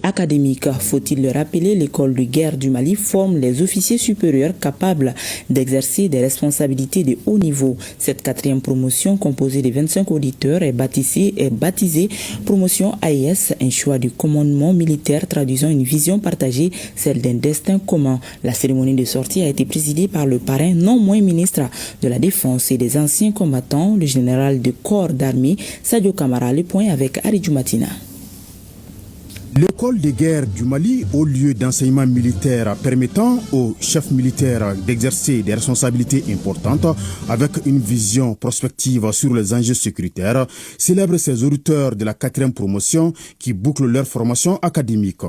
académique. Faut-il le rappeler, l'école de guerre du Mali forme les officiers supérieurs capables d'exercer des responsabilités de haut niveau. Cette 4e promotion, composée de 25 auditeurs, est baptisée promotion AES, un choix du commandement militaire traduisant une vision partagée, celle d'un destin commun. La cérémonie de sortie a été présidée par le parrain non moins ministre de la Défense et des anciens combattants, le général de corps d'armée Sadio Kamara. Le point avec Aridou Matina. L'école de guerre du Mali, au lieu d'enseignement militaire permettant aux chefs militaires d'exercer des responsabilités importantes avec une vision prospective sur les enjeux sécuritaires, célèbre ses auditeurs de la 4e promotion qui bouclent leur formation académique.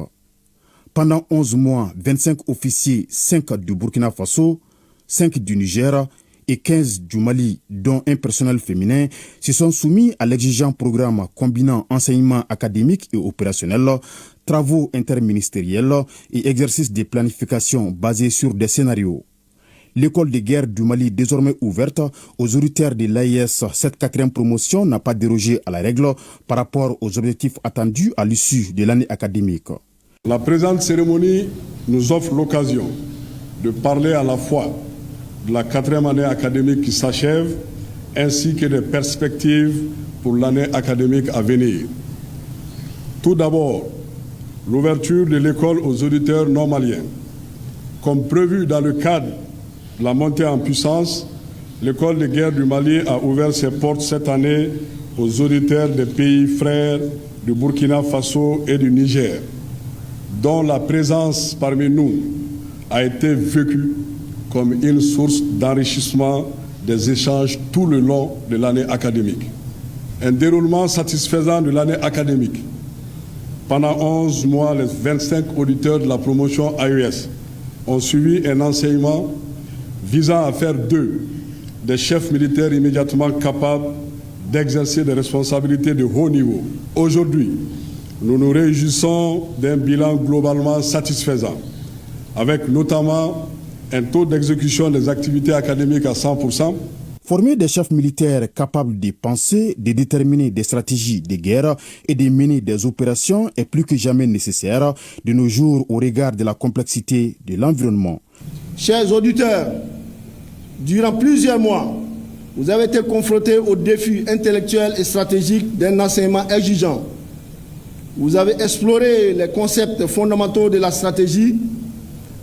Pendant 11 mois, 25 officiers, 5 du Burkina Faso, 5 du Niger et 15 du Mali, dont un personnel féminin, se sont soumis à l'exigeant programme combinant enseignement académique et opérationnel, travaux interministériels et exercices de planification basés sur des scénarios. L'école de guerre du Mali, désormais ouverte aux auditeurs de l'AES, cette 4e promotion n'a pas dérogé à la règle par rapport aux objectifs attendus à l'issue de l'année académique. La présente cérémonie nous offre l'occasion de parler à la fois de la 4e année académique qui s'achève, ainsi que des perspectives pour l'année académique à venir. Tout d'abord, l'ouverture de l'école aux auditeurs non maliens. Comme prévu dans le cadre de la montée en puissance, l'école de guerre du Mali a ouvert ses portes cette année aux auditeurs des pays frères du Burkina Faso et du Niger, dont la présence parmi nous a été vécue comme une source d'enrichissement des échanges tout le long de l'année académique. Un déroulement satisfaisant de l'année académique. Pendant 11 mois, les 25 auditeurs de la promotion AES ont suivi un enseignement visant à faire d'eux des chefs militaires immédiatement capables d'exercer des responsabilités de haut niveau. Aujourd'hui, nous nous réjouissons d'un bilan globalement satisfaisant, avec notamment un taux d'exécution des activités académiques à 100%. Former des chefs militaires capables de penser, de déterminer des stratégies de guerre et de mener des opérations est plus que jamais nécessaire de nos jours au regard de la complexité de l'environnement. Chers auditeurs, durant plusieurs mois, vous avez été confrontés aux défis intellectuels et stratégiques d'un enseignement exigeant. Vous avez exploré les concepts fondamentaux de la stratégie,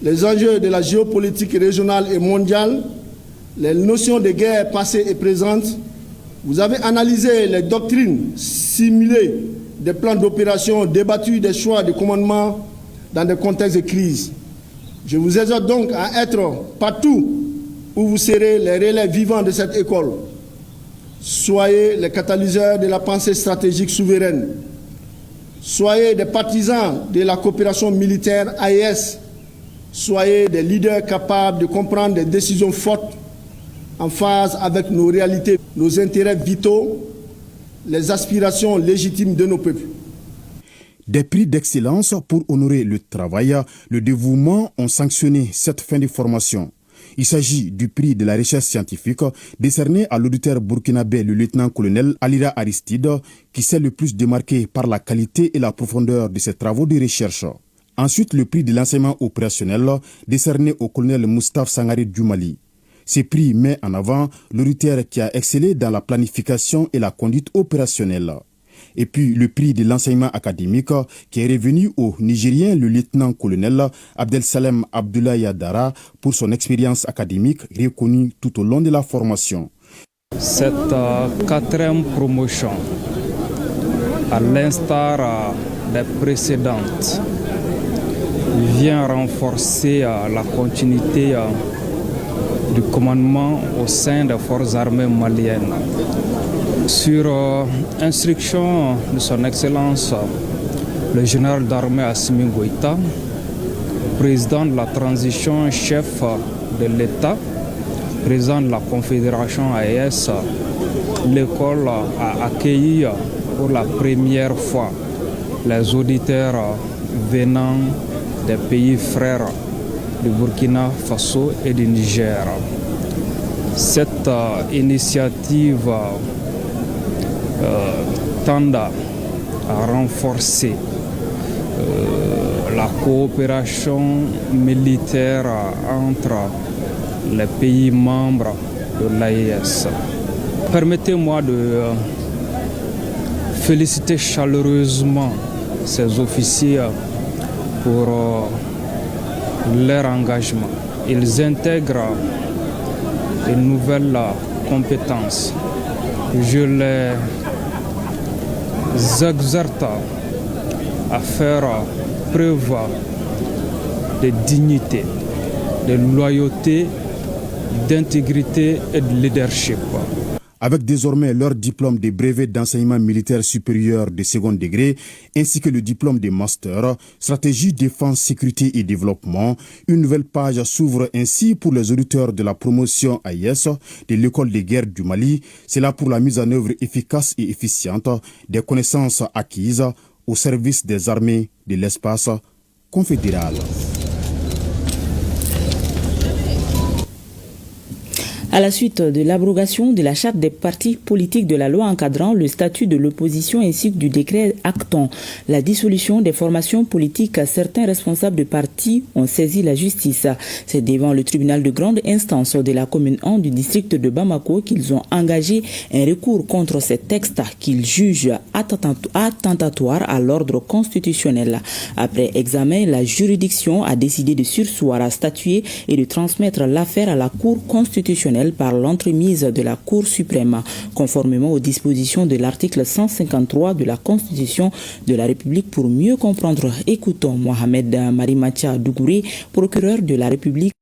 les enjeux de la géopolitique régionale et mondiale, les notions de guerre passées et présentes. Vous avez analysé les doctrines, simulé des plans d'opération, débattu des choix de commandement dans des contextes de crise. Je vous exhorte donc à être partout où vous serez les relais vivants de cette école. Soyez les catalyseurs de la pensée stratégique souveraine. Soyez des partisans de la coopération militaire AES. Soyez des leaders capables de comprendre des décisions fortes en phase avec nos réalités, nos intérêts vitaux, les aspirations légitimes de nos peuples. Des prix d'excellence pour honorer le travail, le dévouement ont sanctionné cette fin de formation. Il s'agit du prix de la recherche scientifique décerné à l'auditeur burkinabé, le lieutenant-colonel Alira Aristide, qui s'est le plus démarqué par la qualité et la profondeur de ses travaux de recherche. Ensuite, le prix de l'enseignement opérationnel décerné au colonel Moustapha Sangari du Mali. Ce prix met en avant l'auditeur qui a excellé dans la planification et la conduite opérationnelle. Et puis le prix de l'enseignement académique qui est revenu au Nigérien, le lieutenant-colonel Abdelsalem Abdoulaye Dara, pour son expérience académique reconnue tout au long de la formation. Cette 4e promotion, à l'instar des précédentes, vient renforcer la continuité du commandement au sein des forces armées maliennes. Sur instruction de son Excellence, le général d'armée Assimi Goïta, président de la transition, chef de l'État, président de la Confédération AES, l'école a accueilli pour la première fois les auditeurs venant des pays frères du Burkina Faso et du Niger. Cette initiative tend à renforcer la coopération militaire entre les pays membres de l'AES. Permettez-moi de féliciter chaleureusement ces officiers pour leur engagement. Ils intègrent de nouvelles compétences. Je les exhorte à faire preuve de dignité, de loyauté, d'intégrité et de leadership. Avec désormais leur diplôme de brevet d'enseignement militaire supérieur de second degré, ainsi que le diplôme de master, stratégie défense, sécurité et développement, une nouvelle page s'ouvre ainsi pour les auditeurs de la promotion AIS de l'école de guerre du Mali. C'est là pour la mise en œuvre efficace et efficiente des connaissances acquises au service des armées de l'espace confédéral. À la suite de l'abrogation de la charte des partis politiques, de la loi encadrant le statut de l'opposition ainsi que du décret actant la dissolution des formations politiques, certains responsables de partis ont saisi la justice. C'est devant le tribunal de grande instance de la commune 1 du district de Bamako qu'ils ont engagé un recours contre ces textes qu'ils jugent attentatoires à l'ordre constitutionnel. Après examen, la juridiction a décidé de surseoir à statuer et de transmettre l'affaire à la Cour constitutionnelle par l'entremise de la Cour suprême, conformément aux dispositions de l'article 153 de la Constitution de la République. Pour mieux comprendre, écoutons Mohamed Marimacha Dougouré, procureur de la République.